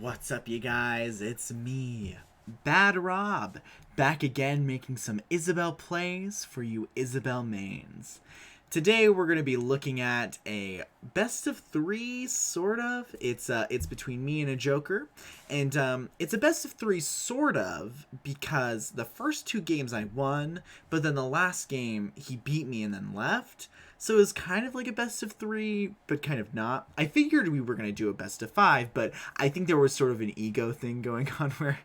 What's up, you guys? It's me, Bad Rob, back again making some Isabelle plays for you Isabelle mains. Today we're going to be looking at a best of three, sort of. It's between me and a Joker, and it's a best of three, sort of, because the first two games I won, but then the last game he beat me and then left. So it was kind of like a best of three, but kind of not. I figured we were going to do a best of five, but I think there was sort of an ego thing going on where,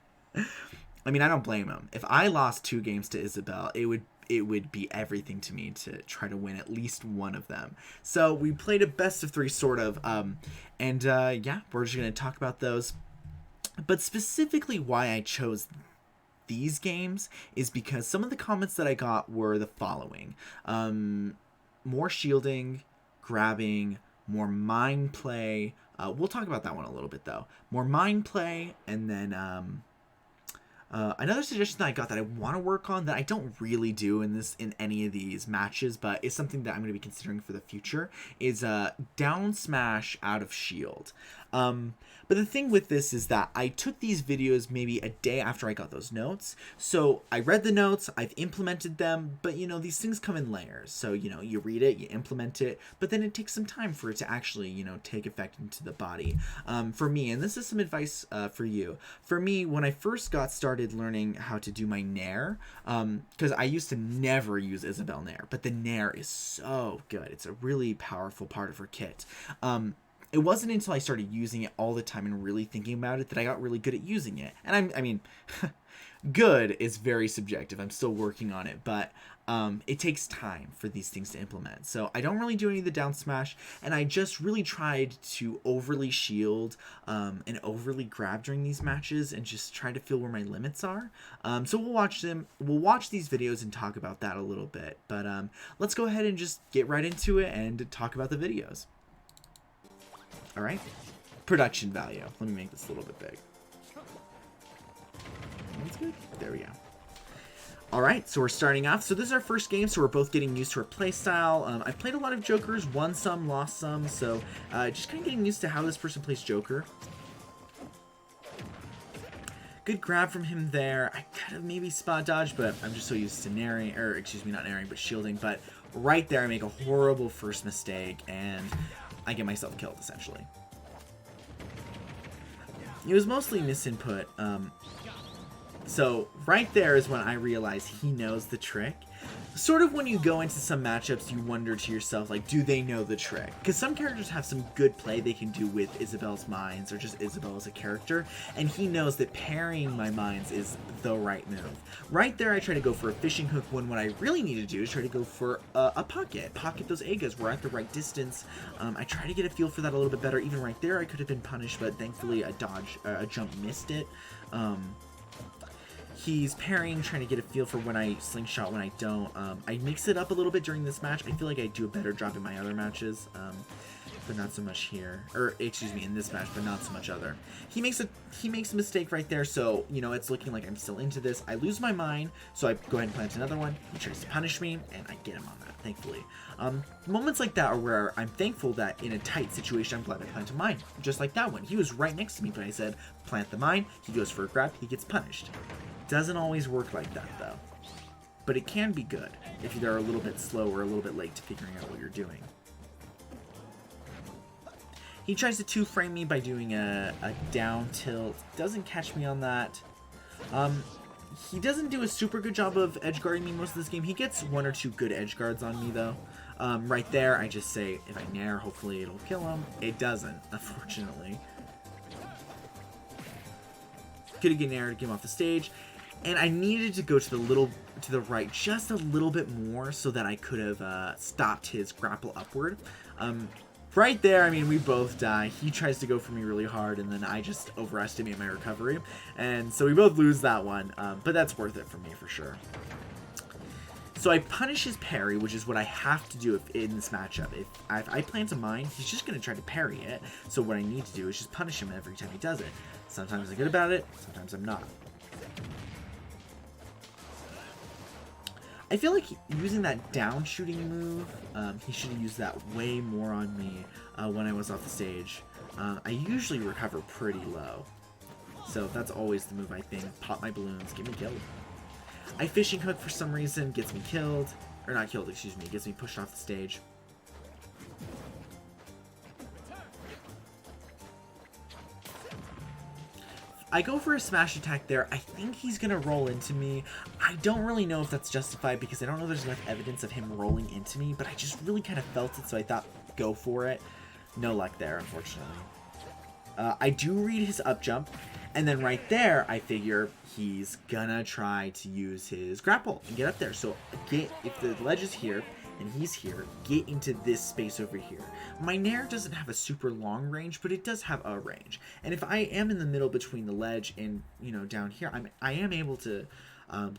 I mean, I don't blame him. If I lost two games to Isabelle, it would be everything to me to try to win at least one of them. So we played a best of three, sort of, yeah, we're just going to talk about those. But specifically why I chose these games is because some of the comments that I got were the following. More shielding, grabbing, more mind play. We'll talk about that one a little bit, though. More mind play, and then another suggestion that I got that I want to work on that I don't really do in any of these matches, but is something that I'm going to be considering for the future, is down smash out of shield. But the thing with this is that I took these videos maybe a day after I got those notes. So I read the notes, I've implemented them, but you know, these things come in layers. So, you know, you read it, you implement it, but then it takes some time for it to actually, you know, take effect into the body. For me, and this is some advice for you. For me, when I first got started learning how to do my Nair, because I used to never use Isabelle Nair, but the Nair is so good. It's a really powerful part of her kit. It wasn't until I started using it all the time and really thinking about it that I got really good at using it. And I mean, good is very subjective. I'm still working on it, but it takes time for these things to implement. So I don't really do any of the down smash, and I just really tried to overly shield and overly grab during these matches and just try to feel where my limits are. So we'll watch these videos and talk about that a little bit. But let's go ahead and just get right into it and talk about the videos. All right, production value. Let me make this a little bit big. That's good. There we go. All right, so we're starting off. So this is our first game, so we're both getting used to our playstyle. I've played a lot of Jokers, won some, lost some, so just kind of getting used to how this person plays Joker. Good grab from him there. I could have maybe spot dodged, but I'm just so used to nairing, or excuse me, not nairing, but shielding. But right there, I make a horrible first mistake, and I get myself killed, essentially. It was mostly misinput. So right there is when I realize he knows the trick. Sort of when you go into some matchups, you wonder to yourself, like, do they know the trick? Because some characters have some good play they can do with Isabelle's mines, or just Isabelle as a character, and he knows that parrying my mines is the right move. Right there, I try to go for a fishing hook when what I really need to do is try to go for a pocket. Pocket those Agas. We're at the right distance. I try to get a feel for that a little bit better. Even right there, I could have been punished, but thankfully a jump missed it. He's parrying, trying to get a feel for when I slingshot, when I don't. I mix it up a little bit during this match. I feel like I do a better job in my other matches, but not so much here. Or, excuse me, in this match, but not so much other. He makes a mistake right there, so, you know, it's looking like I'm still into this. I lose my mind, so I go ahead and plant another one. He tries to punish me, and I get him on that, thankfully. Moments like that are where I'm thankful that in a tight situation, I'm glad I planted mine. Just like that one. He was right next to me, but I said, plant the mine. He goes for a grab. He gets punished. Doesn't always work like that, though. But it can be good if you're a little bit slow or a little bit late to figuring out what you're doing. He tries to two-frame me by doing a down tilt. Doesn't catch me on that. He doesn't do a super good job of edge guarding me most of this game. He gets one or two good edge guards on me, though. Right there, I just say, if I nair, hopefully it'll kill him. It doesn't, unfortunately. Could have nair to get him off the stage. And I needed to go to the right just a little bit more so that I could have stopped his grapple upward. Right there, I mean, we both die. He tries to go for me really hard, and then I just overestimate my recovery. And so we both lose that one, but that's worth it for me for sure. So I punish his parry, which is what I have to do in this matchup. If I plant a mine, he's just going to try to parry it. So what I need to do is just punish him every time he does it. Sometimes I'm good about it, sometimes I'm not. I feel like using that down shooting move, he should have used that way more on me when I was off the stage. I usually recover pretty low. So that's always the move, I think. Pop my balloons, get me killed. I fishing hook for some reason, gets me killed. Or not killed, excuse me, gets me pushed off the stage. I go for a smash attack there. I think he's going to roll into me. I don't really know if that's justified because I don't know there's enough evidence of him rolling into me, but I just really kind of felt it, so I thought go for it. No luck there, unfortunately. I do read his up jump, and then right there, I figure he's gonna try to use his grapple and get up there. So if the ledge is here, and he's here, get into this space over here. My Nair doesn't have a super long range, but it does have a range. And if I am in the middle between the ledge and, you know, down here, I am able to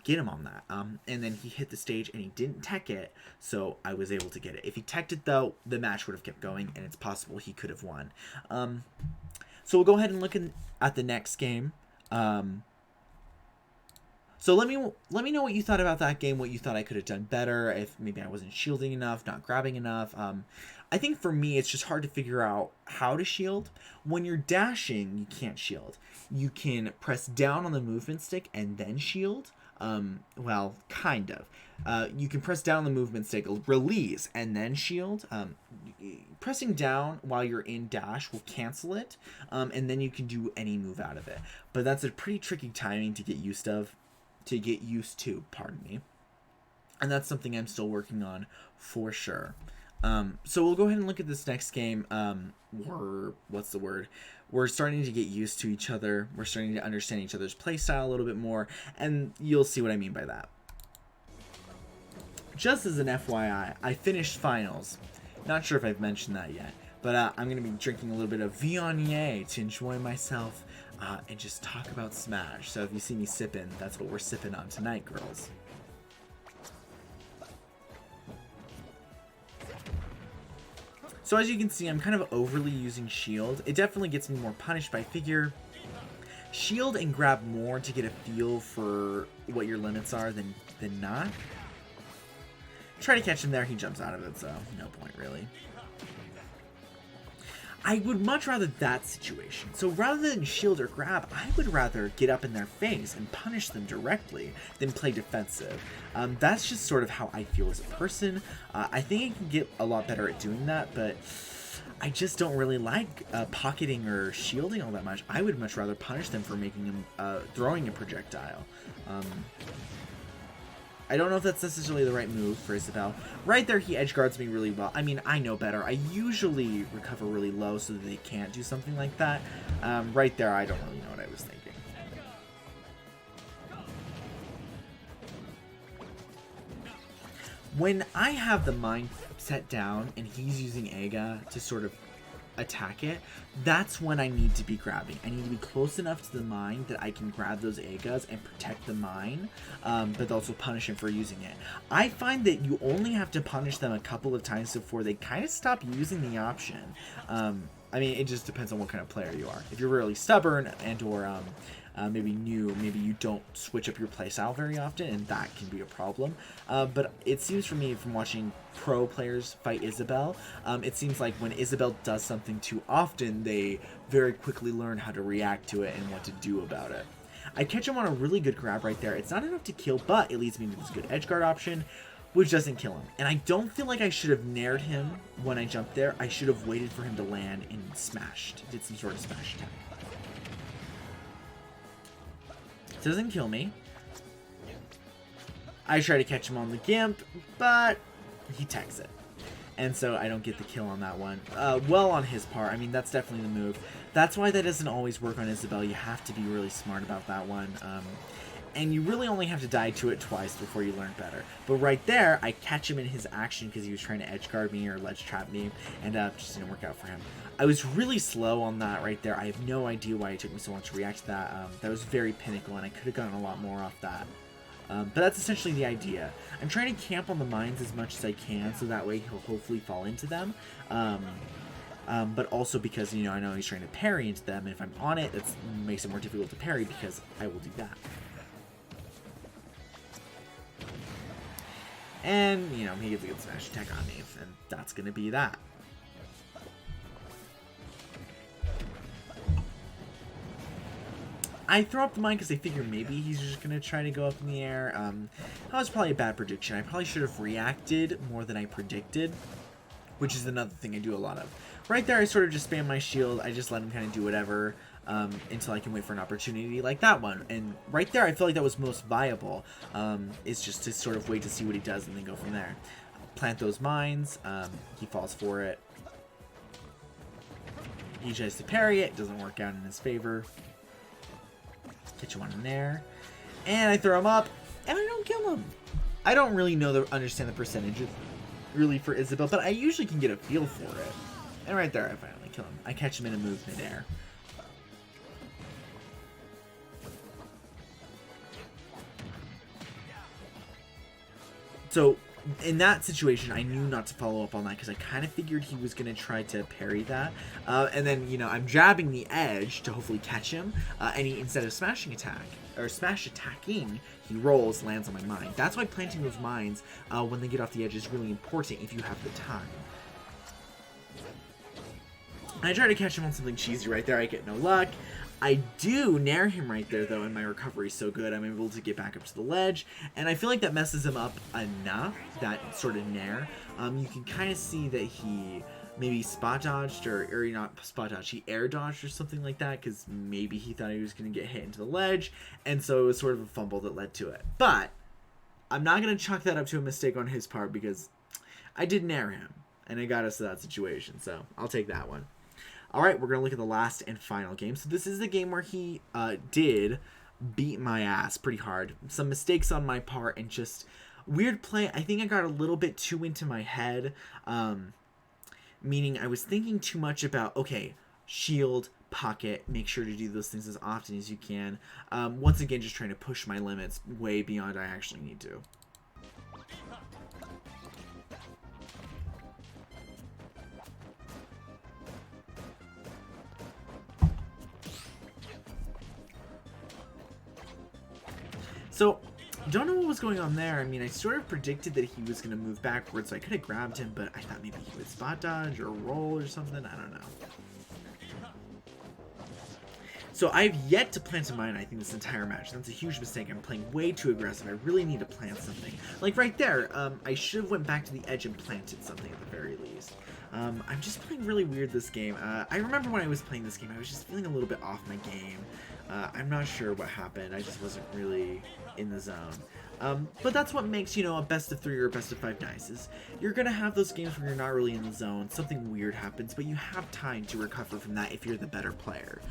get him on that. And then he hit the stage and he didn't tech it, so I was able to get it. If he teched it though, the match would have kept going, and it's possible he could have won. So we'll go ahead and look at the next game. So let me know what you thought about that game, what you thought I could have done better, if maybe I wasn't shielding enough, not grabbing enough. I think for me, it's just hard to figure out how to shield. When you're dashing, you can't shield. You can press down on the movement stick and then shield. Well, kind of. You can press down on the movement stick, release, and then shield. Pressing down while you're in dash will cancel it, and then you can do any move out of it. But that's a pretty tricky timing to get used to, pardon me. And that's something I'm still working on for sure. So we'll go ahead and look at this next game. What's the word? We're starting to get used to each other. We're starting to understand each other's playstyle a little bit more, and you'll see what I mean by that. Just as an FYI, I finished finals. Not sure if I've mentioned that yet, but I'm going to be drinking a little bit of Viognier to enjoy myself and just talk about Smash. So if you see me sipping, that's what we're sipping on tonight, girls. So as you can see, I'm kind of overly using shield. It definitely gets me more punished, but I figure shield and grab more to get a feel for what your limits are than not. Try to catch him there, he jumps out of it, so no point really. I would much rather that situation. So rather than shield or grab, I would rather get up in their face and punish them directly than play defensive. That's just sort of how I feel as a person. I think I can get a lot better at doing that, but I just don't really like pocketing or shielding all that much. I would much rather punish them for making them throwing a projectile. I don't know if that's necessarily the right move for Isabelle. Right there, he edge guards me really well. I mean, I know better. I usually recover really low so that they can't do something like that. Right there, I don't really know what I was thinking. When I have the mine set down and he's using Aga to sort of attack it, that's when I need to be grabbing. I need to be close enough to the mine that I can grab those Agas and protect the mine, but also punish him for using it. I find that you only have to punish them a couple of times before they kind of stop using the option. I mean, it just depends on what kind of player you are. If you're really stubborn and or maybe new, maybe you don't switch up your playstyle very often, and that can be a problem. But it seems for me, from watching pro players fight Isabelle, it seems like when Isabelle does something too often, they very quickly learn how to react to it and what to do about it. I catch him on a really good grab right there. It's not enough to kill, but it leads me to this good edgeguard option, which doesn't kill him. And I don't feel like I should have nared him when I jumped there. I should have waited for him to land and smashed, did some sort of smash attack. Doesn't kill me. I try to catch him on the Gimp, but he techs it. And so I don't get the kill on that one. Well on his part. I mean, that's definitely the move. That's why that doesn't always work on Isabelle. You have to be really smart about that one. And you really only have to die to it twice before you learn better. But right there, I catch him in his action because he was trying to edge guard me or ledge trap me, and just didn't work out for him. I was really slow on that right there. I have no idea why it took me so long to react to that. That was very pinnacle, and I could have gotten a lot more off that. But that's essentially the idea. I'm trying to camp on the mines as much as I can, so that way he'll hopefully fall into them. But also because, you know, I know he's trying to parry into them, and if I'm on it, that makes it more difficult to parry because I will do that. And, you know, he gets a good smash attack on me, and that's going to be that. I throw up the mine because I figure maybe he's just going to try to go up in the air. That was probably a bad prediction. I probably should have reacted more than I predicted, which is another thing I do a lot of. Right there, I sort of just spam my shield. I just let him kind of do whatever until I can wait for an opportunity like that one. And right there, I feel like that was most viable. It's just to sort of wait to see what he does and then go from there. Plant those mines. He falls for it. He tries to parry it. Doesn't work out in his favor. Catch him on in there. And I throw him up. And I don't kill him. I don't really understand the percentages really for Isabelle, but I usually can get a feel for it. And right there, I finally kill him. I catch him in a move midair. So, in that situation, I knew not to follow up on that because I kind of figured he was going to try to parry that. And then, you know, I'm jabbing the edge to hopefully catch him. And he, instead of smash attacking, he rolls, lands on my mine. That's why planting those mines when they get off the edge is really important if you have the time. I try to catch him on something cheesy right there. I get no luck. I do nair him right there, though, and my recovery is so good. I'm able to get back up to the ledge, and I feel like that messes him up enough, that sort of nair. You can kind of see that he maybe spot dodged, or not spot dodged, he air dodged or something like that, because maybe he thought he was going to get hit into the ledge, and so it was sort of a fumble that led to it. But I'm not going to chalk that up to a mistake on his part, because I did nair him, and it got us to that situation, so I'll take that one. Alright, we're going to look at the last and final game. So this is the game where he did beat my ass pretty hard. Some mistakes on my part and just weird play. I think I got a little bit too into my head. Meaning I was thinking too much about, okay, shield, pocket, make sure to do those things as often as you can. Once again, just trying to push my limits way beyond I actually need to. So, don't know what was going on there. I mean, I sort of predicted that he was going to move backwards, so I could have grabbed him, but I thought maybe he would spot dodge or roll or something. I don't know. So, I've yet to plant a mine, I think, this entire match. That's a huge mistake. I'm playing way too aggressive. I really need to plant something. Like right there, I should have went back to the edge and planted something at the very least. I'm just playing really weird this game. I remember when I was playing this game, I was just feeling a little bit off my game. I'm not sure what happened. I just wasn't really in the zone. But that's what makes, you know, a best of 3 or a best of 5 nice, is you're going to have those games where you're not really in the zone. Something weird happens, but you have time to recover from that if you're the better player.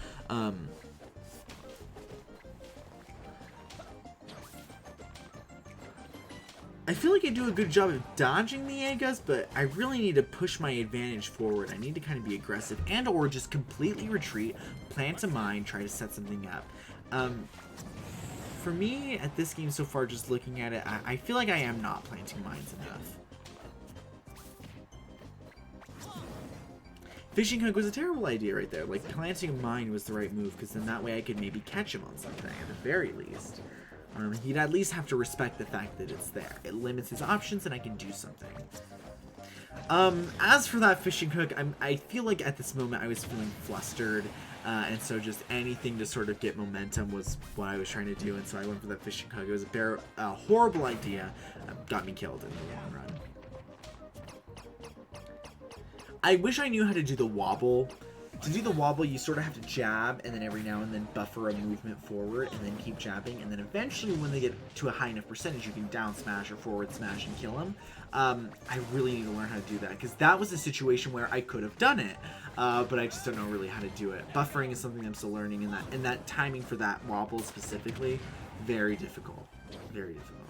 I feel like I do a good job of dodging the Agas, but I really need to push my advantage forward. I need to kind of be aggressive and or just completely retreat, plant a mine, try to set something up. For me, at this game so far, just looking at it, I feel like I am not planting mines enough. Fishing hook was a terrible idea right there. Like, planting a mine was the right move, because then that way I could maybe catch him on something, at the very least. He'd at least have to respect the fact that it's there. It limits his options, and I can do something. As for that fishing hook, I feel like at this moment I was feeling flustered, and so just anything to sort of get momentum was what I was trying to do, and so I went for that fishing hook. It was a horrible idea. Got me killed in the long run. I wish I knew how to do the wobble. To do the wobble, you sort of have to jab, and then every now and then buffer a movement forward, and then keep jabbing, and then eventually when they get to a high enough percentage, you can down smash or forward smash and kill them. I really need to learn how to do that, because that was a situation where I could have done it, but I just don't know really how to do it. Buffering is something I'm still learning, and that timing for that wobble specifically, very difficult. Very difficult.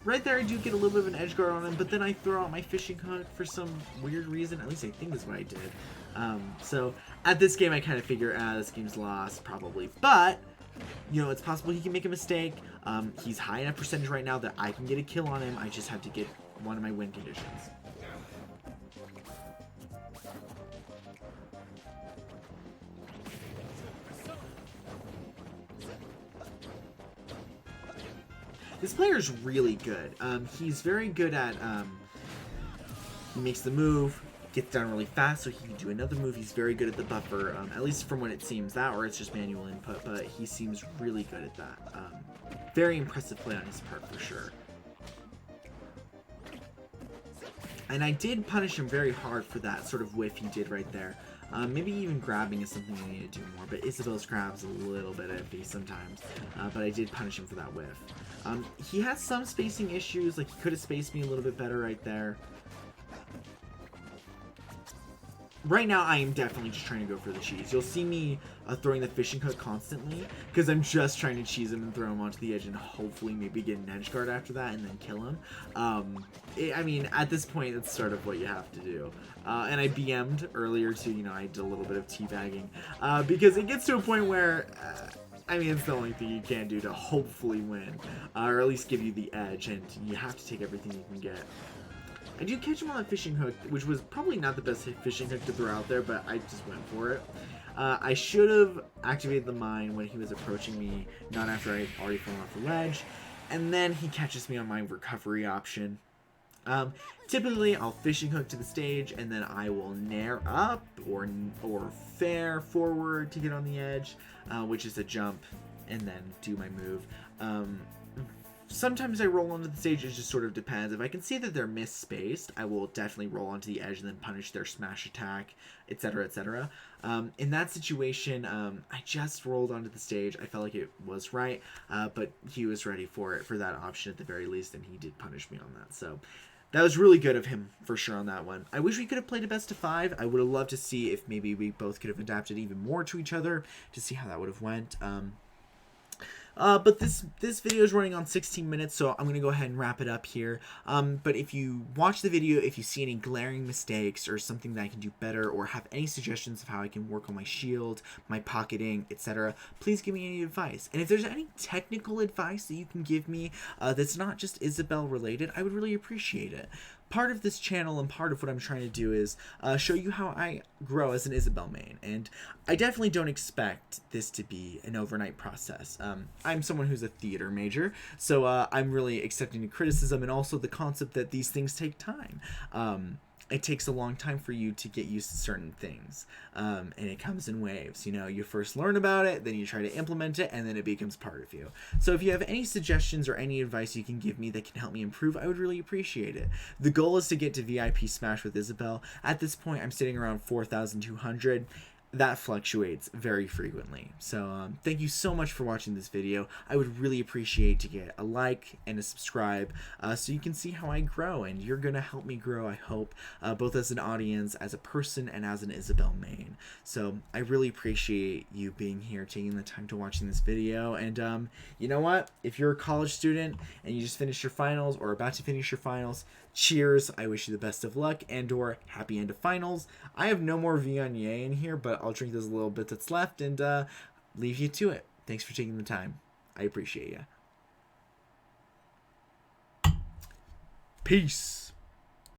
Right there, I do get a little bit of an edge guard on him, but then I throw out my fishing hook for some weird reason. At least I think that's what I did. So, at this game, I kind of figure, this game's lost, probably. But, you know, it's possible he can make a mistake. He's high enough percentage right now that I can get a kill on him. I just have to get one of my win conditions. This player is really good. He's very good at, he makes the move, gets down really fast, so he can do another move. He's very good at the buffer, at least from what it seems. That or it's just manual input, but he seems really good at that. Very impressive play on his part for sure. And I did punish him very hard for that sort of whiff he did right there. Maybe even grabbing is something I need to do more, but Isabel's grab's a little bit iffy sometimes. But I did punish him for that whiff. He has some spacing issues, like he could have spaced me a little bit better right there. Right now, I am definitely just trying to go for the cheese. You'll see me throwing the fishing hook constantly, because I'm just trying to cheese him and throw him onto the edge and hopefully maybe get an edge guard after that and then kill him. I mean, at this point, it's sort of what you have to do. And I BM'd earlier too, you know, I did a little bit of teabagging, because it gets to a point where... I mean, it's the only thing you can do to hopefully win, or at least give you the edge, and you have to take everything you can get. I do catch him on that fishing hook, which was probably not the best fishing hook to throw out there, but I just went for it. I should have activated the mine when he was approaching me, not after I had already fallen off the ledge, and then he catches me on my recovery option. Typically, I'll fishing hook to the stage, and then I will nair up or fair forward to get on the edge, which is a jump, and then do my move. Sometimes I roll onto the stage, it just sort of depends. If I can see that they're misspaced, I will definitely roll onto the edge and then punish their smash attack, etc., etc. In that situation, I just rolled onto the stage. I felt like it was right, but he was ready for it, for that option at the very least, and he did punish me on that. So that was really good of him, for sure, on that one. I wish we could have played a best of 5. I would have loved to see if maybe we both could have adapted even more to each other, to see how that would have went. But this video is running on 16 minutes, so I'm going to go ahead and wrap it up here. But if you watch the video, if you see any glaring mistakes or something that I can do better, or have any suggestions of how I can work on my shield, my pocketing, etc., please give me any advice. And if there's any technical advice that you can give me that's not just Isabel related, I would really appreciate it. Part of this channel and part of what I'm trying to do is show you how I grow as an Isabel main, and I definitely don't expect this to be an overnight process. I'm someone who's a theater major, so I'm really accepting the criticism and also the concept that these things take time. It takes a long time for you to get used to certain things, and it comes in waves. You know, you first learn about it, then you try to implement it, and then it becomes part of you. So if you have any suggestions or any advice you can give me that can help me improve, I would really appreciate it. The goal is to get to VIP Smash with Isabel. At this point, I'm sitting around 4,200. That fluctuates very frequently. So thank you so much for watching this video. I would really appreciate to get a like and a subscribe so you can see how I grow, and you're gonna help me grow, I hope, both as an audience, as a person, and as an Isabel main. So I really appreciate you being here, taking the time to watching this video. And you know what, if you're a college student and you just finished your finals or about to finish your finals, cheers. I wish you the best of luck and or happy end of finals. I have no more Viognier in here, but I'll drink this little bit that's left and leave you to it. Thanks for taking the time. I appreciate you. Peace.